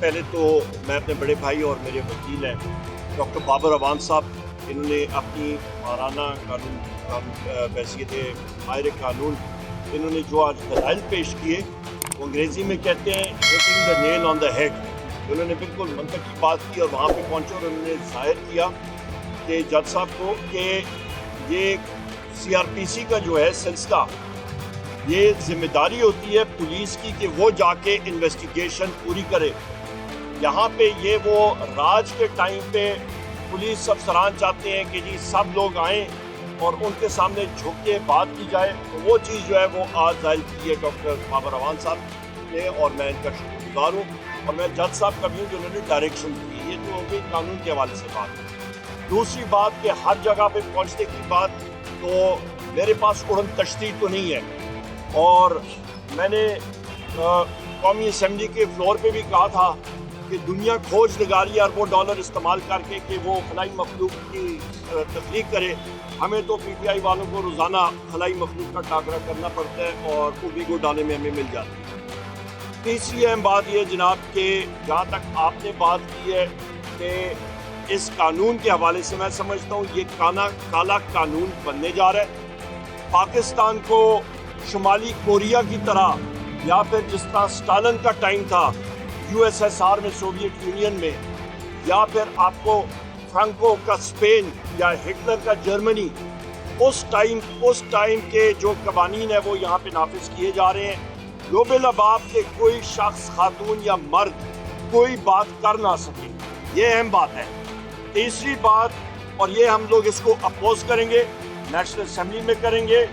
پہلے تو میں اپنے بڑے بھائی اور میرے وکیل ہیں ڈاکٹر بابر اوان صاحب، انہوں نے اپنی ماہرانہ قانون بحیثیت ماہر قانون انہوں نے جو آج دلائل پیش کیے وہ انگریزی میں کہتے ہیں hitting the Nile on the head. انہوں نے بالکل منطقی بات کی اور وہاں پہ پہنچے اور انہوں نے ظاہر کیا کہ جج صاحب کو کہ یہ CRPC کا جو ہے سلسلہ، یہ ذمہ داری ہوتی ہے پولیس کی کہ وہ جا کے انویسٹیگیشن پوری کرے. یہاں پہ یہ وہ راج کے ٹائم پہ پولیس افسران چاہتے ہیں کہ جی سب لوگ آئیں اور ان کے سامنے جھک کے بات کی جائے، تو وہ چیز جو ہے وہ آج ظاہر کی ہے ڈاکٹر بابر اوان صاحب نے، اور میں ان کا شکر گزار ہوں. اور میں جج صاحب کا بھی ہوں جو انہوں نے ڈائریکشن دی. یہ تو ہوگی قانون کے حوالے سے بات. دوسری بات کہ ہر جگہ پہ پہنچنے کی بات، تو میرے پاس اڑن کشتی تو نہیں ہے، اور میں نے قومی اسمبلی کے فلور پہ بھی کہا تھا کہ دنیا کھوج لگا رہی ہے اربوں ڈالر استعمال کر کے کہ وہ خلائی مخلوق کی تخلیق کرے. ہمیں تو PTI والوں کو روزانہ خلائی مخلوق کا ٹاکرا کرنا پڑتا ہے اور خوبی کو ڈالنے میں ہمیں مل جاتی ہے. تیسری اہم بات یہ جناب کہ جہاں تک آپ نے بات کی ہے کہ اس قانون کے حوالے سے میں سمجھتا ہوں یہ کالا قانون بننے جا رہا ہے. پاکستان کو شمالی کوریا کی طرح، یا پھر جس طرح سٹالن کا ٹائم تھا USSR میں، سوویت یونین میں، یا پھر آپ کو فرانکو کا اسپین یا ہٹلر کا جرمنی، اس ٹائم کے جو قوانین ہیں وہ یہاں پہ نافذ کیے جا رہے ہیں. لوبے لباب کے کوئی شخص، خاتون یا مرد کوئی بات کر نہ سکے، یہ اہم بات ہے. تیسری بات، اور یہ ہم لوگ اس کو اپوز کریں گے، نیشنل اسمبلی میں کریں گے،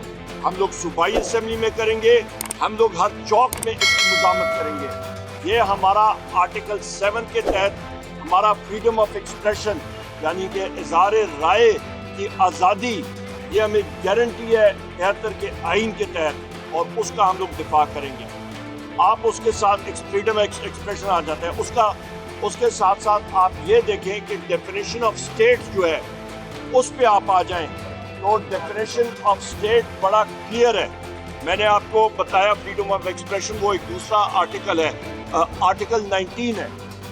ہم لوگ صوبائی اسمبلی میں کریں گے، ہم لوگ ہر چوک میں اس کی مزاحمت کریں گے. یہ ہمارا آرٹیکل 7 کے تحت ہمارا فریڈم آف ایکسپریشن، یعنی کہ اظہار رائے کی آزادی، یہ ہمیں گارنٹی ہے 73 کے آئین کے تحت، اور اس کا ہم لوگ دفاع کریں گے. آپ اس کے ساتھ فریڈم ایکسپریشن آ جاتا ہے، اس کے ساتھ ساتھ آپ یہ دیکھیں کہ ڈیفینیشن آف اسٹیٹ جو ہے اس پہ آپ آ جائیں تو ڈیفینیشن آف اسٹیٹ بڑا کلیئر ہے. میں نے آپ کو بتایا فریڈم آف ایکسپریشن وہ ایک دوسرا آرٹیکل ہے، آرٹیکل 19 ہے،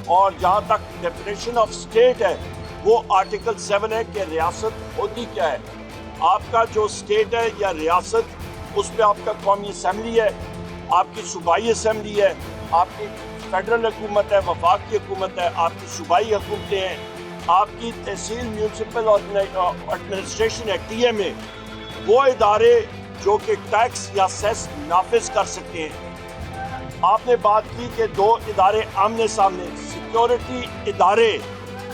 اور جہاں تک ڈیفینیشن آف اسٹیٹ ہے وہ آرٹیکل 7 ہے کہ ریاست ہوتی کیا ہے. آپ کا جو اسٹیٹ ہے یا ریاست، اس پہ آپ کا قومی اسمبلی ہے، آپ کی صوبائی اسمبلی ہے، آپ کی فیڈرل حکومت ہے، وفاق کی حکومت ہے، آپ کی صوبائی حکومتیں ہیں، آپ کی تحصیل میونسپل ایڈمنسٹریشن ہے TMA، وہ ادارے جو کہ ٹیکس یا سیس نافذ کر سکتے ہیں. آپ نے بات کی کہ 2 ادارے آمنے سامنے، سیکیورٹی ادارے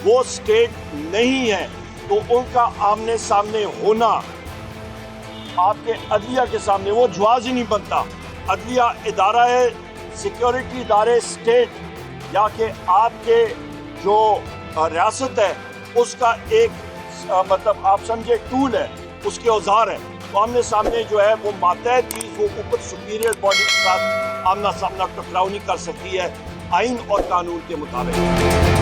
وہ اسٹیٹ نہیں ہیں، تو ان کا آمنے سامنے ہونا آپ کے عدلیہ کے سامنے وہ جواز ہی نہیں بنتا. عدلیہ ادارہ ہے، سیکیورٹی ادارے اسٹیٹ، یا کہ آپ کے جو ریاست ہے اس کا ایک مطلب آپ سمجھے ٹول ہے، اس کے اوزار ہے. تو آمنے سامنے جو ہے وہ ماتحت چیز، وہ اوپر سپیریئر باڈی کے ساتھ آمنا سامنا ٹکراؤ نہیں کر سکتی ہے آئین اور قانون کے مطابق.